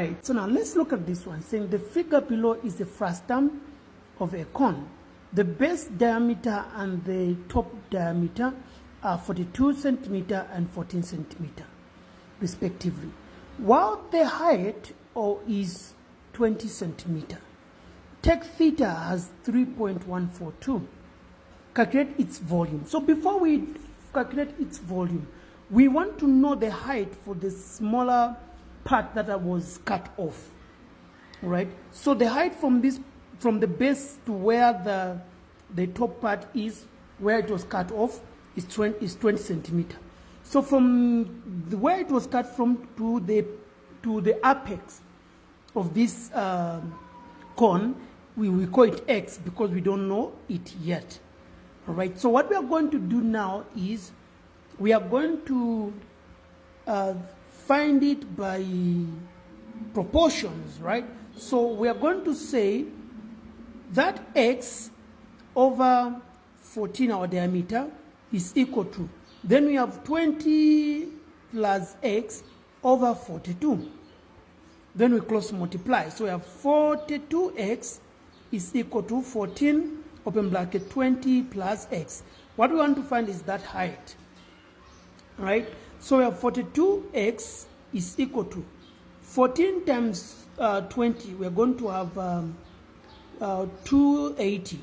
Right, so now let's look at this one, saying the figure below is the frustum of a cone. The base diameter and the top diameter are 42 centimeter and 14 centimeter, respectively, while the height is 20 centimeter. Take theta as 3.142. Calculate its volume. So before we calculate its volume, we want to know the height for the smaller part that was cut off. Right? So the height from the base to where the top part is, where it was cut off, is 20 centimeter. So from where it was cut from to the apex of this cone, we call it x because we don't know it yet. All right. So what we are going to do now is we are going to find it by proportions, right? So we are going to say that x over 14, our diameter, is equal to, then we have 20 plus x over 42. Then we cross multiply. So we have 42x is equal to 14, open bracket, 20 plus x. What we want to find is that height, right? So we have 42x is equal to 14 times 20. We are going to have 280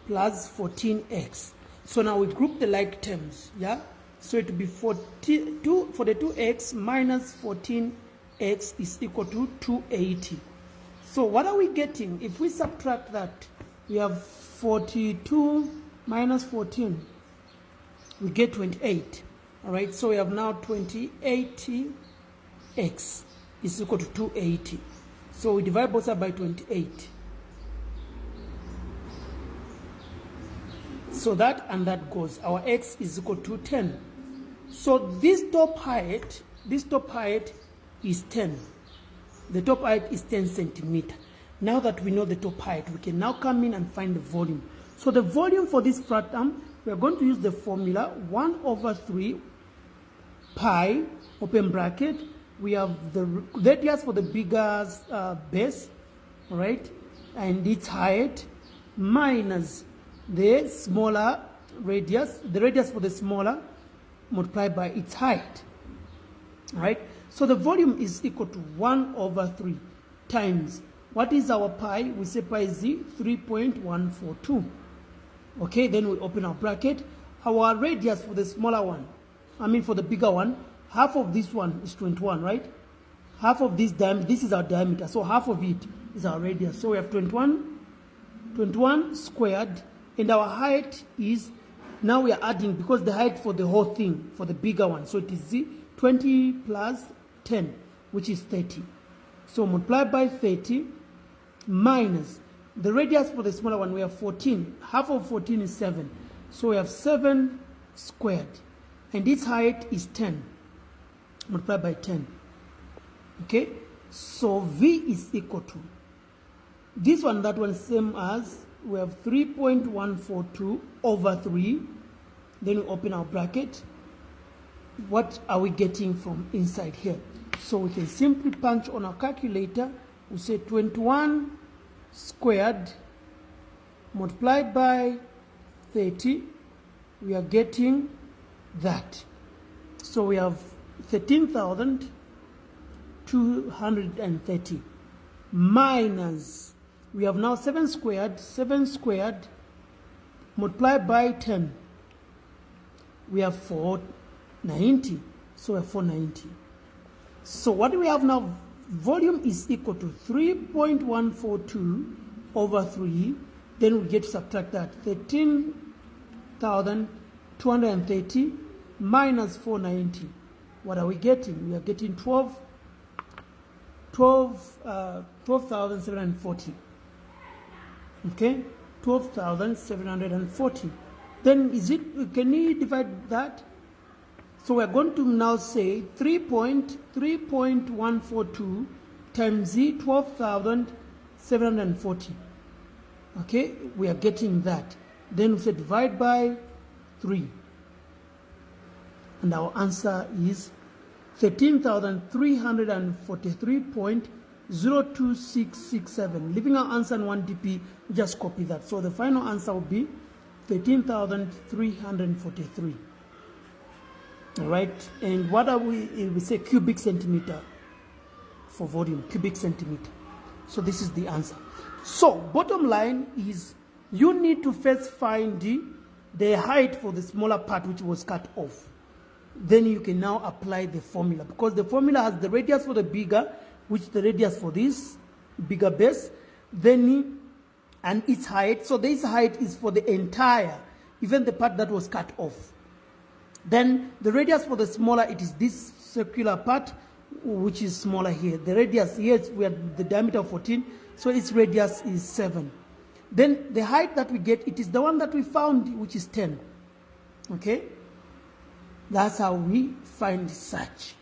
plus 14x. So now we group the like terms, yeah? So it will be 42x minus 14x is equal to 280. So what are we getting? If we subtract that, we have 42 minus 14, we get 28. All right, so we have now 2080x is equal to 280. So we divide both sides by 28. So that and that goes. Our x is equal to 10. So this top height is 10. The top height is 10 centimeter. Now that we know the top height, we can now come in and find the volume. So the volume for this frustum, we are going to use the formula 1 over 3 pi, open bracket. We have the radius for the bigger base, right? And its height minus the smaller radius, the radius for the smaller multiplied by its height, right? So the volume is equal to 1 over 3 times, what is our pi? We say pi is 3.142. Okay, then we open our bracket. Our radius for the smaller one, for the bigger one, half of this one is 21, right? Half of this diameter, this is our diameter, so half of it is our radius. So we have 21 squared, and our height is, now we are adding, because the height for the whole thing, for the bigger one, so it is 20 plus 10, which is 30. So multiply by 30 minus the radius for the smaller one, we have 14. Half of 14 is 7. So we have 7 squared. And its height is 10. Multiply by 10. Okay? So V is equal to, this one, that one, same as, we have 3.142 over 3. Then we open our bracket. What are we getting from inside here? So we can simply punch on our calculator. We say 21 squared multiplied by 30. We are getting that. So we have 13,230 minus, we have now 7 squared multiplied by 10. We have 490. So we have 490. So what do we have now? Volume is equal to 3.142 over 3. Then we get to subtract that. 13,230 minus 490. What are we getting? We are getting 12,740. Okay? 12,740. Then can we divide that? So we are going to now say 3.142 times 12,740. Okay, we are getting that. Then we say divide by 3. And our answer is 13,343.02667. Leaving our answer in 1 dp, just copy that. So the final answer will be 13,343. All right, and what are we say cubic centimeter for volume, cubic centimeter. So this is the answer. So bottom line is you need to first find the height for the smaller part which was cut off. Then you can now apply the formula, because the formula has the radius for the bigger, which the radius for this bigger base, then and its height. So this height is for the entire, even the part that was cut off. Then the radius for the smaller, it is this circular part, which is smaller here. The radius here, we have the diameter of 14, so its radius is 7. Then the height that we get, it is the one that we found, which is 10. Okay? That's how we find such.